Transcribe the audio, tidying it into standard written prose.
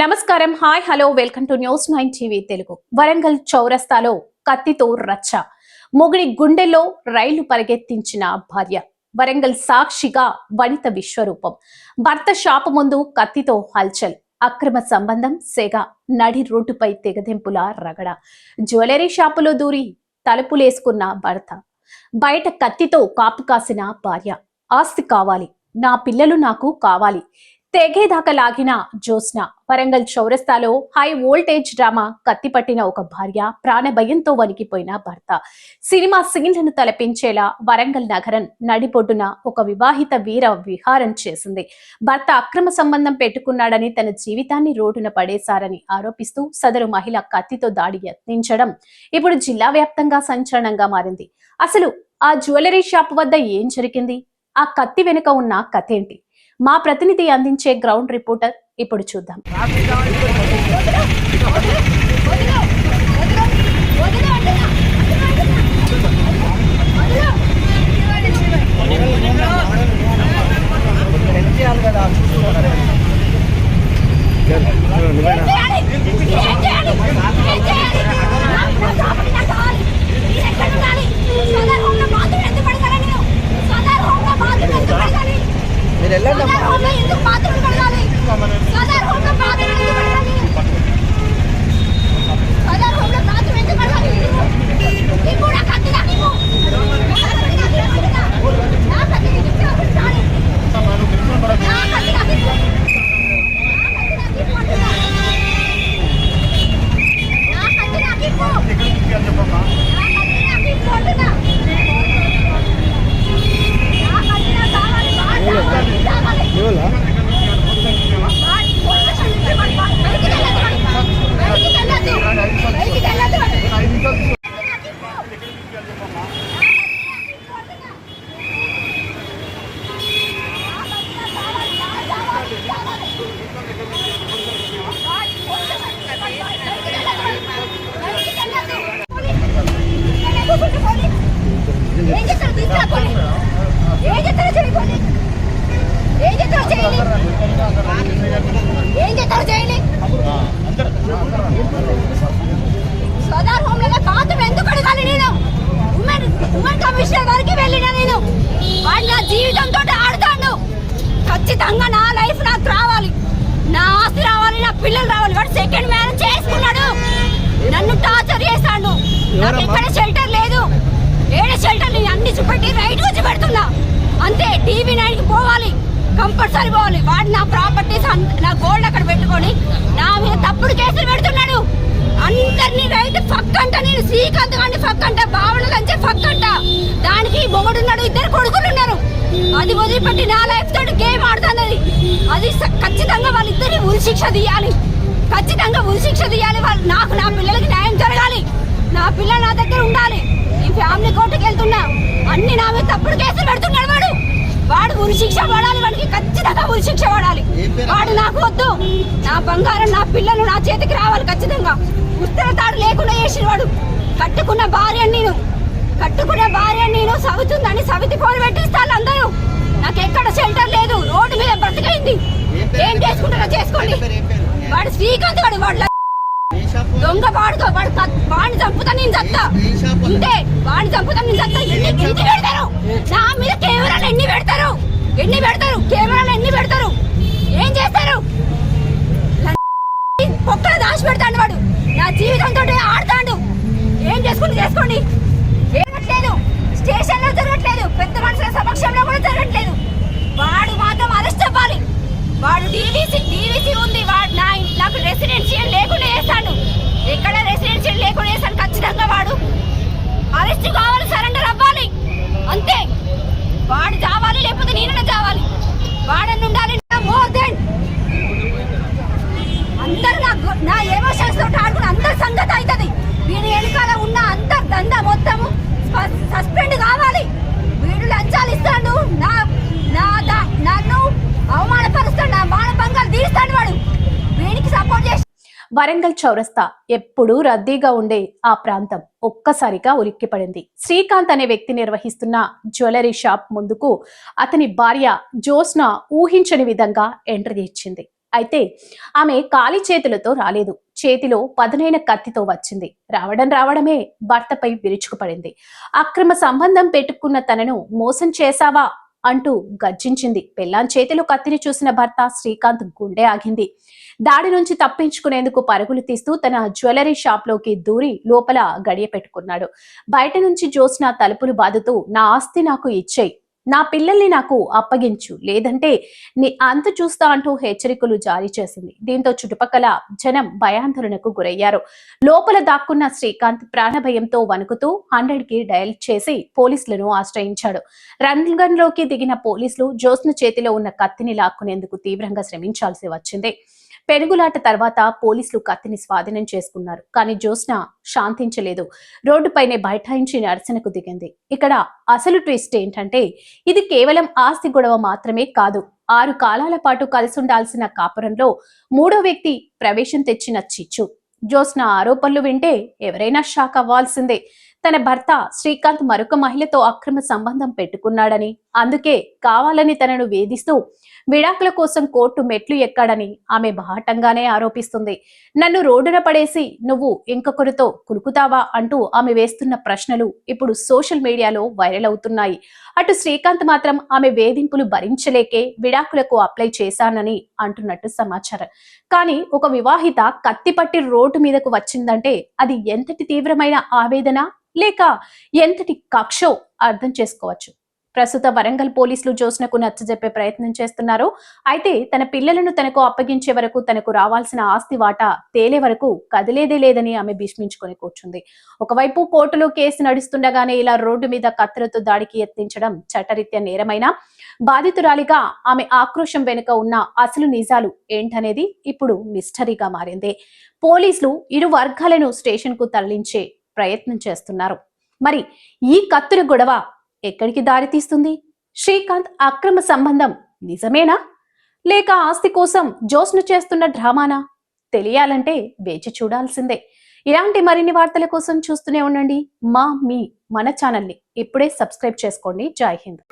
నమస్కారం, hi, hello, welcome to news 9 TV Telugu. Warangal చౌరస్తాలో కత్తితో రచ్చ, మొగుడి గుండెల్లో రైలు పరిగెత్తించిన భార్య. వరంగల్ సాక్షిగా వనిత విశ్వరూపం. భర్త షాపు ముందు కత్తితో హల్చల్, అక్రమ సంబంధం సెగ, నడి రోడ్డుపై తెగదెంపుల రగడ. జ్యువెలరీ షాపులో దూరి తలుపులేసుకున్న భర్త, బయట కత్తితో కాపు కాసిన భార్య. ఆస్తి కావాలి, నా పిల్లలు నాకు కావాలి, తెగేదాకా లాగిన జ్యోత్స్న. వరంగల్ చౌరస్తాలో హై వోల్టేజ్ డ్రామా. కత్తిపట్టిన ఒక భార్య, ప్రాణభయంతో వణికిపోయిన భర్త. సినిమా సీన్లను తలపించేలా వరంగల్ నగరం నడిబొడ్డున ఒక వివాహిత వీర విహారం చేసింది. భర్త అక్రమ సంబంధం పెట్టుకున్నాడని, తన జీవితాన్ని రోడ్డున పడేశారని ఆరోపిస్తూ సదరు మహిళ కత్తితో దాడి యత్నించడం ఇప్పుడు జిల్లా వ్యాప్తంగా సంచలనంగా మారింది. అసలు ఆ జ్యువెలరీ షాప్ వద్ద ఏం జరిగింది? ఆ కత్తి వెనుక ఉన్న కథ ఏంటి? మా ప్రతినిధి అందించే గ్రౌండ్ రిపోర్టర్ ఇప్పుడు చూద్దాం. జీవితంతో ఆడుతాడు. ఖచ్చితంగా నా లైఫ్ నాకు రావాలి, నా ఆస్తి రావాలి, నా పిల్లలు రావాలి. వాడు సెకండ్ మ్యారేజ్ చేసుకున్నాడు, నన్ను టార్చర్ చేస్తాడు. నాకు ఎక్కడ షెల్టర్ లేదు, ఏడే షెల్టర్ అన్ని చూపెట్టి రైట్ వచ్చి పెడుతున్నా అంతే. టీవీ 9కి పోవాలి, కంపల్సరీ పోవాలి. వాడు నా ప్రాపర్టీస్ నా గోల్డ్ అక్కడ పెట్టుకొని నా మీద తప్పుడు కేసులు పెడుతున్నాడు. అందరినీ రైట్ ఫక్ అంట, నేను శ్రీకాంత్ గాండి ఫక్ అంట, భావన లంచే ఫక్ అంట. దానికి మొగుడున్నాడు, ఇద్దరు కొడుకులు ఉన్నారు. అది వదిలిపెట్టి నా లైఫ్ తోటి గేమ్ ఆడుతున్నది. అది ఖచ్చితంగా వాళ్ళిద్దరిని ఉరిశిక్ష తీయాలి, ఖచ్చితంగా ఉరిశిక్ష తీయాలి. వాళ్ళు నాకు, నా పిల్లలకి న్యాయం జరగాలి, నా పిల్లలు నా దగ్గర ఉండాలి. ఈ ఫ్యామిలీ కోర్టుకి వెళ్తున్నా, అన్ని నా మీద తప్పుడు కేసులు పెడుతున్నాడు. వాడు ఉరిశిక్ష పడాలి, వాడికి ఖచ్చితంగా ఉరిశిక్ష పడాలి. వాడు నాకు వద్దు, నా బంగారం, నా పిల్లలు నా చేతికి రావాలి ఖచ్చితంగా. ఉత్తర తాడు లేకుండా చేసిన వాడు. కట్టుకున్న భార్య నేను సవితుందని సవితి పోలు పెట్టిస్తాను అందరూ. నాకు ఎక్కడ షెల్టర్ లేదు, రోడ్డు మీద బ్రతికైంది. ఏం చేసుకుంటారో చేసుకోండి. వాడు శ్రీకాంత్ వాడు దొంగ వాడుకో, వాడిని చంపుతా నేను చత్తా ఉంటే, వాడిని చంపుతా నేను చత్తా. ఎన్ని పెడతారు నా మీద? కెమెరాలు ఎన్ని పెడతారు? కెమెరాలు ఎన్ని పెడతారు? ఏం చేస్తారు? పొక్కలు దాచి పెడతాడు వాడు. నా జీవితంతో ఆడతాడు. ఏం చేసుకోండి. ఏమట్లేదు, స్టేషన్ లో జరగట్లేదు, పెద్ద మనుషుల సమక్షంలో కూడా జరగట్లేదు. వాడు మాత్రం అరెస్ట్ అవ్వాలి. వాడు డీవీసీ ఉంది. వాడు నాకు రెసిడెన్షియల్ లేకుండా వేస్తాడు. ఎక్కడ రెసిడెన్షియల్ లేకుండా వేస్తాడు. ఖచ్చితంగా వాడు అరెస్ట్ కావాలి, సరెండర్ అవ్వాలి అంతే. వాడు చావాలి, లేకపోతే నేను చావాలి. వాడని ఉండాలి. మోర్ దెన్ అందరు నా ఎమోషన్స్ తోటి ఆడుకుని అందరి సంగతి అవుతుంది. వీడి వెనకాల ఉన్న అందరు దందా మొత్తము సస్పెండ్ కావాలి. వీడు లంచాలు ఇస్తాడు, నన్ను అవమానపరుస్తాడు, నా మానభంగాలు తీస్తాడు. వాడు వీడికి సపోర్ట్ చేసి. వరంగల్ చౌరస్తా ఎప్పుడూ రద్దీగా ఉండే ఆ ప్రాంతం ఒక్కసారిగా ఉలిక్కిపడింది. శ్రీకాంత్ అనే వ్యక్తి నిర్వహిస్తున్న జ్యువెలరీ షాప్ ముందుకు అతని భార్య జ్యోత్స్న ఊహించని విధంగా ఎంట్రీ ఇచ్చింది. అయితే ఆమె ఖాళీ చేతులతో రాలేదు. చేతిలో పదునైన కత్తితో వచ్చింది. రావడమే భర్తపై విరుచుకుపడింది. అక్రమ సంబంధం పెట్టుకున్న తనను మోసం చేశావా అంటూ గర్జించింది. పెళ్ళాం చేతిలో కత్తిని చూసిన భర్త శ్రీకాంత్ గుండె ఆగింది. దాడి నుంచి తప్పించుకునేందుకు పరుగులు తీస్తూ తన జ్యువెలరీ షాప్ లోకి దూరి లోపల గడియ పెట్టుకున్నాడు. బయట నుంచి జ్యోత్స్న తలుపులు బాదుతూ నా ఆస్తి నాకు ఇచ్చేయ్, నా పిల్లల్ని నాకు అప్పగించు, లేదంటే నీ అంతు చూస్తా అంటూ హెచ్చరికలు జారీ చేసింది. దీంతో చుట్టుపక్కల జనం భయాందోళనకు గురయ్యారు. లోపల దాక్కున్న శ్రీకాంత్ ప్రాణభయంతో వణుకుతూ 100కి డయల్ చేసి పోలీసులను ఆశ్రయించాడు. రంగంలోకి దిగిన పోలీసులు జ్యోత్స్న చేతిలో ఉన్న కత్తిని లాక్కునేందుకు తీవ్రంగా శ్రమించాల్సి వచ్చింది. పెనుగులాట తర్వాత పోలీసులు కత్తిని స్వాధీనం చేసుకున్నారు. కానీ జ్యోత్స్న శాంతించలేదు. రోడ్డుపైనే బైఠాయించి నిరసనకు దిగింది. ఇక్కడ అసలు ట్విస్ట్ ఏంటంటే ఇది కేవలం ఆస్తి గొడవ మాత్రమే కాదు. 6 కాలాల పాటు కలిసుండాల్సిన కాపురంలో మూడో వ్యక్తి ప్రవేశం తెచ్చిన చిచ్చు. జ్యోత్స్న ఆరోపణలు వింటే ఎవరైనా షాక్ అవ్వాల్సిందే. తన భర్త శ్రీకాంత్ మరొక మహిళతో అక్రమ సంబంధం పెట్టుకున్నాడని, అందుకే కావాలని తనను వేధిస్తూ విడాకుల కోసం కోర్టు మెట్లు ఎక్కాడని ఆమె బాహటంగానే ఆరోపిస్తుంది. నన్ను రోడ్డున పడేసి నువ్వు ఇంకొకరితో కులుకుతావా అంటూ ఆమె వేస్తున్న ప్రశ్నలు ఇప్పుడు సోషల్ మీడియాలో వైరల్ అవుతున్నాయి. అటు శ్రీకాంత్ మాత్రం ఆమె వేధింపులు భరించలేకే విడాకులకు అప్లై చేశానని అంటున్నట్టు సమాచారం. కానీ ఒక వివాహిత కత్తిపట్టి రోడ్డు మీదకు వచ్చిందంటే అది ఎంతటి తీవ్రమైన ఆవేదన లేక ఎంతటి కక్షో అర్థం చేసుకోవచ్చు. ప్రస్తుత వరంగల్ పోలీసులు జ్యోత్స్నకు నచ్చజెప్పే ప్రయత్నం చేస్తున్నారు. అయితే తన పిల్లలను తనకు అప్పగించే వరకు తనకు రావాల్సిన ఆస్తి వాటా తేలే వరకు కదిలేదే లేదని ఆమె భీష్మించుకొని కూర్చుంది. ఒకవైపు కోర్టులో కేసు నడుస్తుండగానే ఇలా రోడ్డు మీద కత్తులతో దాడికి యత్నించడం చట్టరీత్యా నేరమైన బాధితురాలిగా ఆమె ఆక్రోశం వెనుక ఉన్న అసలు నిజాలు ఏంటనేది ఇప్పుడు మిస్టరీగా మారింది. పోలీసులు ఇరు వర్గాలను స్టేషన్ కు తరలించే ప్రయత్నం చేస్తున్నారు. మరి ఈ కత్తుల గొడవ ఎక్కడికి దారితీస్తుంది? శ్రీకాంత్ అక్రమ సంబంధం నిజమేనా లేక ఆస్తి కోసం జ్యోత్స్న చేస్తున్న డ్రామానా? తెలియాలంటే వేచి చూడాల్సిందే. ఇలాంటి మరిన్ని వార్తల కోసం చూస్తూనే ఉండండి మన ఛానల్ని. ఇప్పుడే సబ్స్క్రైబ్ చేసుకోండి. జై హింద్.